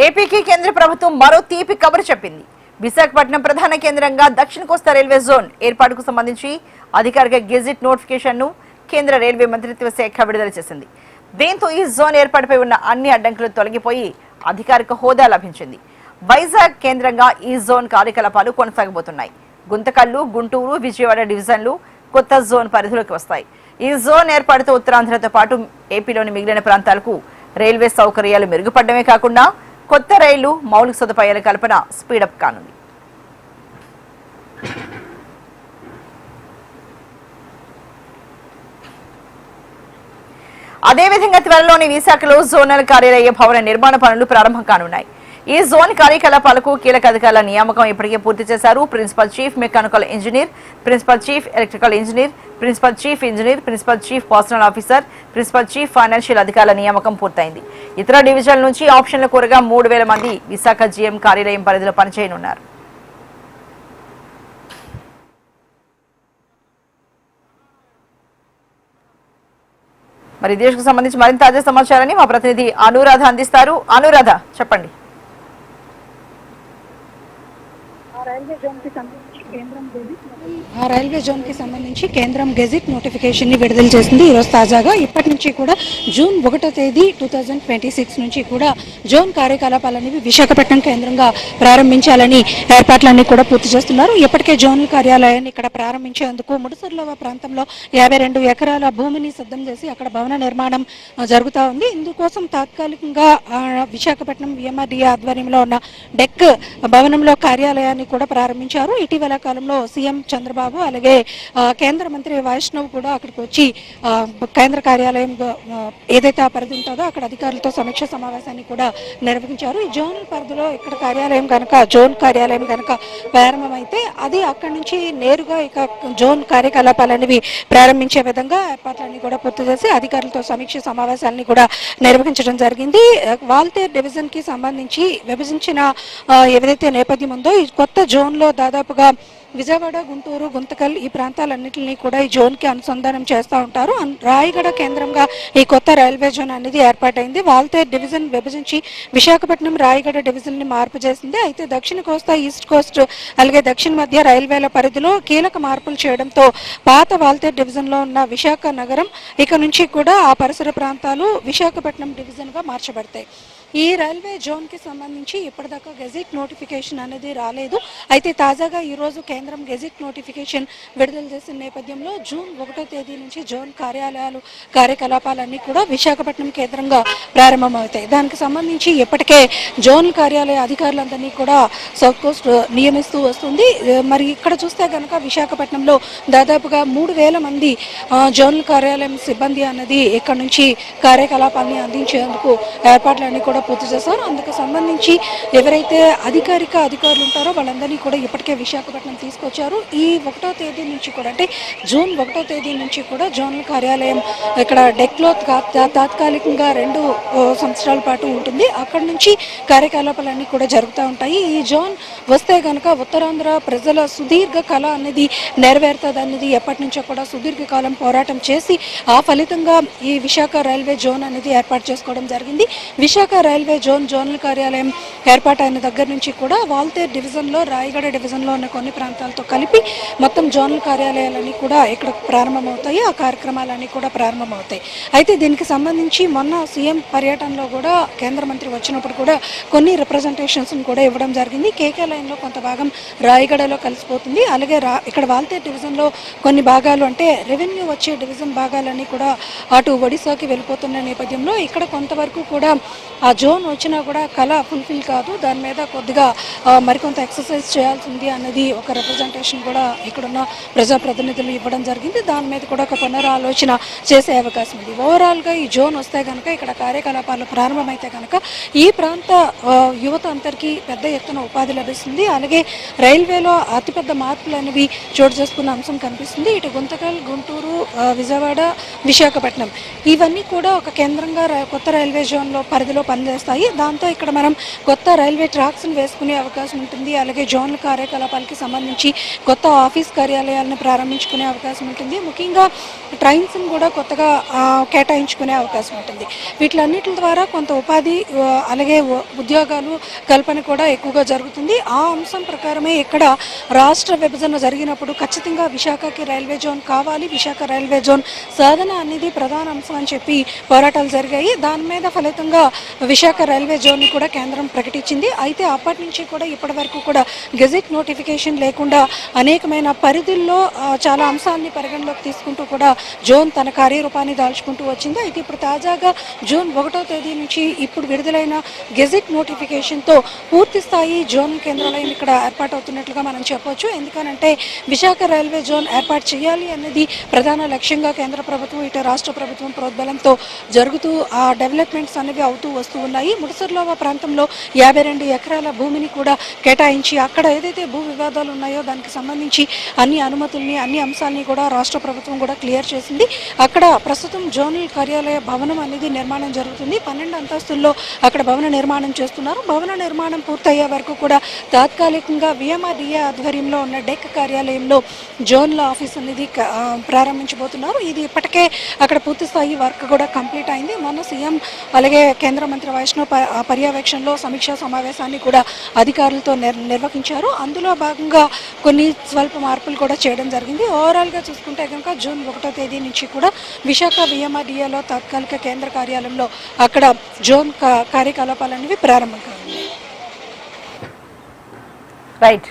ఏపీకి కేంద్ర ప్రభుత్వం మరో తీపి కబురు చెప్పింది. విశాఖపట్నం ప్రధాన కేంద్రంగా దక్షిణ కోస్తా రైల్వే జోన్ ఏర్పాటుకు సంబంధించి అధికారిక గెజిట్ నోటిఫికేషన్ ను కేంద్ర రైల్వే మంత్రిత్వ శాఖ విడుదల చేసింది. దీంతో ఈ జోన్ ఏర్పాటుపై ఉన్న అన్ని అడ్డంకులు తొలగిపోయి అధికారిక హోదా లభించింది. వైజాగ్ కేంద్రంగా ఈ జోన్ కార్యకలాపాలు కొనసాగబోతున్నాయి. గుంతకల్లు, గుంటూరు, విజయవాడ డివిజన్లు కొత్త జోన్ పరిధిలోకి వస్తాయి. ఈ జోన్ ఏర్పాటుతో ఉత్తరాంధ్రతో పాటు ఏపీలోని మిగిలిన ప్రాంతాలకు రైల్వే సౌకర్యాలు మెరుగుపడమే కాకుండా కొత్త రైళ్లు, మౌలిక సదుపాయాల కల్పన స్పీడప్ కానుంది. అదేవిధంగా త్వరలోని విశాఖలో జోనల్ కార్యాలయ భవన నిర్మాణ పనులు ప్రారంభం కానున్నాయి. ఈ జోన్ కార్యకలాపాలకు కీలక అధికారుల నియామకం ఇప్పటికే పూర్తి చేశారు. Principal chief mechanical engineer, principal chief electrical engineer, principal chief engineer, principal chief personnel officer, principal chief financial అధికారుల నియామకం పూర్తయింది. ఇతర డివిజన్ల నుంచి ఆప్షన్ల కోరగా 3000 మంది విశాఖ జీఎం కార్యాలయం పరిధిలో పనిచేయనున్నారు. మరి దేశకు సంబంధించి మరింత తాజా సమాచారాన్ని మా ప్రతినిధి అనురాధ అందిస్తారు. అనురాధ, చెప్పండి. రైల్వే జోన్ కి సంబంధించి కేంద్రం గెజిట్ నోటిఫికేషన్ ని విడుదల చేసింది. ఈరోజు తాజాగా ఇప్పటి నుంచి కూడా జూన్ 1వ తేదీ 2026 నుంచి కూడా జోన్ కార్యకలాపాలనేవి విశాఖపట్నం కేంద్రంగా ప్రారంభించాలని ఏర్పాట్లన్నీ కూడా పూర్తి చేస్తున్నారు. ఇప్పటికే జోనల్ కార్యాలయాన్ని ఇక్కడ ప్రారంభించేందుకు ముడుసర్లవ ప్రాంతంలో 52 ఎకరాల భూమిని సిద్ధం చేసి అక్కడ భవన నిర్మాణం జరుగుతూ ఉంది. ఇందుకోసం తాత్కాలికంగా విశాఖపట్నం విఎంఆర్డీఏ ఆధ్వర్యంలో ఉన్న డెక్ భవనంలో కార్యాలయాన్ని కూడా ప్రారంభించారు. ఇటీవల కాలంలో సీఎం చంద్రబాబు అలాగే కేంద్ర మంత్రి వైష్ణవ్ కూడా అక్కడికి వచ్చి కేంద్ర కార్యాలయం ఏదైతే ఆ పరిధి ఉంటుందో అక్కడ అధికారులతో సమీక్ష సమావేశాన్ని కూడా నిర్వహించారు. ఈ జోనల్ పరిధిలో ఇక్కడ కార్యాలయం కనుక జోన్ కార్యాలయం కనుక ప్రారంభమైతే అది అక్కడి నుంచి నేరుగా ఇక జోన్ కార్యకలాపాలనేవి ప్రారంభించే విధంగా ఏర్పాట్లన్నీ కూడా పూర్తి చేసి అధికారులతో సమీక్ష సమావేశాలని కూడా నిర్వహించడం జరిగింది. వాల్తేర్ డివిజన్ కి సంబంధించి విభజించిన ఏదైతే నేపథ్యం ఉందో ఈ కొత్త జోన్ లో దాదాపుగా విజయవాడ, గుంటూరు, గుంతకల్ ఈ ప్రాంతాలన్నింటినీ కూడా ఈ జోన్ కి అనుసంధానం చేస్తూ ఉంటారు. రాయగడ కేంద్రంగా ఈ కొత్త రైల్వే జోన్ అనేది ఏర్పాటైంది. వాల్తేర్ డివిజన్ విభజించి విశాఖపట్నం రాయగడ డివిజన్ ని మార్పు చేసింది. అయితే దక్షిణ కోస్తా, ఈస్ట్ కోస్ట్ అలాగే దక్షిణ మధ్య రైల్వేల పరిధిలో కీలక మార్పులు చేయడంతో పాత వాల్తేర్ డివిజన్ లో ఉన్న విశాఖ నగరం ఇక నుంచి కూడా ఆ పరిసర ప్రాంతాలు విశాఖపట్నం డివిజన్ గా మార్చబడతాయి. ఈ రైల్వే జోన్ కి సంబంధించి ఇప్పటిదాకా గెజిట్ నోటిఫికేషన్ అనేది రాలేదు. అయితే తాజాగా ఈ రోజు కేంద్రం గెజిట్ నోటిఫికేషన్ విడుదల చేసిన నేపథ్యంలో జూన్ 1వ తేదీ నుంచి జోన్ కార్యకలాపాలన్నీ కూడా విశాఖపట్నం కేంద్రంగా ప్రారంభమవుతాయి. దానికి సంబంధించి ఇప్పటికే జోన్ కార్యాలయ అధికారులందరినీ కూడా సౌత్ కోస్ట్ నియమిస్తూ వస్తుంది. మరి ఇక్కడ చూస్తే కనుక విశాఖపట్నంలో దాదాపుగా 3000 మంది జోనల్ కార్యాలయం సిబ్బంది అన్నది ఇక్కడ నుంచి కార్యకలాపాలని అందించేందుకు ఏర్పాట్లన్నీ కూడా పూర్తి చేశారు. అందుకు సంబంధించి ఎవరైతే అధికారులు ఉంటారో వాళ్ళందరినీ కూడా ఇప్పటికే విశాఖపట్నం తీసుకొచ్చారు. ఈ 1వ తేదీ నుంచి కూడా అంటే జూన్ 1వ తేదీ నుంచి కూడా జోనల్ కార్యాలయం ఇక్కడ డెక్లో తాత్కాలికంగా 2 సంవత్సరాల పాటు ఉంటుంది. అక్కడి నుంచి కార్యకలాపాలన్నీ కూడా జరుగుతూ ఉంటాయి. ఈ జోన్ వస్తే కనుక ఉత్తరాంధ్ర ప్రజల సుదీర్ఘ కళ అనేది నెరవేరుతుంది అనేది ఎప్పటి నుంచో కూడా సుదీర్ఘకాలం పోరాటం చేసి ఆ ఫలితంగా ఈ విశాఖ రైల్వే జోన్ అనేది ఏర్పాటు చేసుకోవడం జరిగింది. విశాఖ రైల్వే జోనల్ కార్యాలయం ఏర్పాటైన దగ్గర నుంచి కూడా వాల్తేర్ డివిజన్లో, రాయగడ డివిజన్లో ఉన్న కొన్ని ప్రాంతాలతో కలిపి మొత్తం జోనల్ కార్యాలయాలన్నీ కూడా ఇక్కడ ప్రారంభమవుతాయి. ఆ కార్యక్రమాలన్నీ కూడా ప్రారంభమవుతాయి. అయితే దీనికి సంబంధించి మొన్న సీఎం పర్యటనలో కూడా కేంద్ర మంత్రి వచ్చినప్పుడు కూడా కొన్ని రిప్రజెంటేషన్స్ కూడా ఇవ్వడం జరిగింది. కేకే లైన్లో కొంత భాగం రాయగడలో కలిసిపోతుంది. అలాగే ఇక్కడ వాల్తేర్ డివిజన్లో కొన్ని భాగాలు అంటే రెవెన్యూ వచ్చే డివిజన్ భాగాలన్నీ కూడా అటు ఒడిశాకి వెళ్ళిపోతున్న నేపథ్యంలో ఇక్కడ కొంతవరకు కూడా ఆ జోన్ వచ్చినా కూడా కళ ఫుల్ఫిల్ కాదు, దాని మీద కొద్దిగా మరికొంత ఎక్సర్సైజ్ చేయాల్సింది అన్నది ఒక రిప్రజెంటేషన్ కూడా ఇక్కడున్న ప్రజాప్రతినిధులు ఇవ్వడం జరిగింది. దాని మీద కూడా ఒక పునరాలోచన చేసే అవకాశం ఉంది. ఓవరాల్గా ఈ జోన్ వస్తే కనుక ఇక్కడ కార్యకలాపాలు ప్రారంభమైతే కనుక ఈ ప్రాంత యువత అందరికీ పెద్ద ఎత్తున ఉపాధి లభిస్తుంది. అలాగే రైల్వేలో అతిపెద్ద మార్పులు అనేవి చోటు చేసుకున్న అంశం కనిపిస్తుంది. ఇటు గుంతకల్, గుంటూరు, విజయవాడ విశాఖపట్నం, ఇవన్నీ కూడా ఒక కేంద్రంగా కొత్త రైల్వే జోన్లో పరిధిలో పనిచేస్తాయి. దాంతో ఇక్కడ మనం కొత్త రైల్వే ట్రాక్స్ని వేసుకునే అవకాశం ఉంటుంది. అలాగే జోన్ల కార్యకలాపాలకి సంబంధించి కొత్త ఆఫీస్ కార్యాలయాలను ప్రారంభించుకునే అవకాశం ఉంటుంది. ముఖ్యంగా ట్రైన్స్ని కూడా కొత్తగా కేటాయించుకునే అవకాశం ఉంటుంది. వీటిలన్నిటి ద్వారా కొంత ఉపాధి అలాగే ఉద్యోగాలు కల్పన కూడా ఎక్కువగా జరుగుతుంది. ఆ అంశం ప్రకారమే ఇక్కడ రాష్ట్ర విభజన జరిగినప్పుడు ఖచ్చితంగా విశాఖకి రైల్వే జోన్ కావాలి, విశాఖ రైల్వే జోన్ సాధన అనేది ప్రధాన అంశం అని చెప్పి పోరాటాలు జరిగాయి. దాని మీద ఫలితంగా విశాఖ రైల్వే జోన్ కూడా కేంద్రం ప్రకటించింది. అయితే అప్పటి నుంచి కూడా ఇప్పటి వరకు కూడా గెజెట్ నోటిఫికేషన్ లేకుండా అనేకమైన పరిధుల్లో చాలా అంశాలని పరిగణలోకి తీసుకుంటూ కూడా జోన్ తన కార్యరూపాన్ని దాల్చుకుంటూ వచ్చింది. అయితే ఇప్పుడు తాజాగా జూన్ 1వ తేదీ నుంచి ఇప్పుడు విడుదలైన గెజెట్ నోటిఫికేషన్తో పూర్తి స్థాయి జోన్ కేంద్రాలయం ఇక్కడ ఏర్పాటవుతున్నట్లుగా మనం చెప్పొచ్చు. ఎందుకనంటే విశాఖ రైల్వే జోన్ ఏర్పాటు చేయాలి అనేది ప్రధాన లక్ష్యంగా కేంద్ర ప్రభుత్వం ఇటు రాష్ట్ర ప్రభుత్వం ప్రోద్బలంతో జరుగుతూ ఆ డెవలప్మెంట్స్ అనేవి అవుతూ వస్తూ ఉన్నాయి. ముడసర్లోవ ప్రాంతంలో 52 ఎకరాల భూమిని కూడా కేటాయించి అక్కడ ఏదైతే భూ వివాదాలు ఉన్నాయో దానికి సంబంధించి అన్ని అనుమతుల్ని అన్ని అంశాలని కూడా రాష్ట్ర ప్రభుత్వం కూడా క్లియర్ చేసింది. అక్కడ ప్రస్తుతం జోనల్ కార్యాలయ భవనం అనేది నిర్మాణం జరుగుతుంది. 12 అంతస్తుల్లో అక్కడ భవన నిర్మాణం చేస్తున్నారు. భవన నిర్మాణం పూర్తయ్యే వరకు కూడా తాత్కాలికంగా విఎంఆర్డీఏ ఆధ్వర్యంలో ఉన్న డెక్ కార్యాలయంలో జోన్ల ఆఫీస్ అనేది ప్రారంభించబోతున్నారు. ఇది ఇప్పటికే అక్కడ పూర్తి స్థాయి వర్క్ కూడా కంప్లీట్ అయింది. మొన్న సీఎం అలాగే కేంద్ర మంత్రి వైష్ణవ్ పర్యవేక్షణలో సమీక్షా సమావేశాన్ని కూడా అధికారులతో నిర్వహించారు. అందులో భాగంగా కొన్ని స్వల్ప మార్పులు కూడా చేయడం జరిగింది. ఓవరాల్గా చూసుకుంటే కనుక జూన్ 1వ తేదీ నుంచి కూడా విశాఖ విఎంఆర్డీఏలో తాత్కాలిక కేంద్ర కార్యాలయంలో అక్కడ జోన్ కార్యకలాపాలు అనేవి ప్రారంభం కానున్నాయి. రైట్.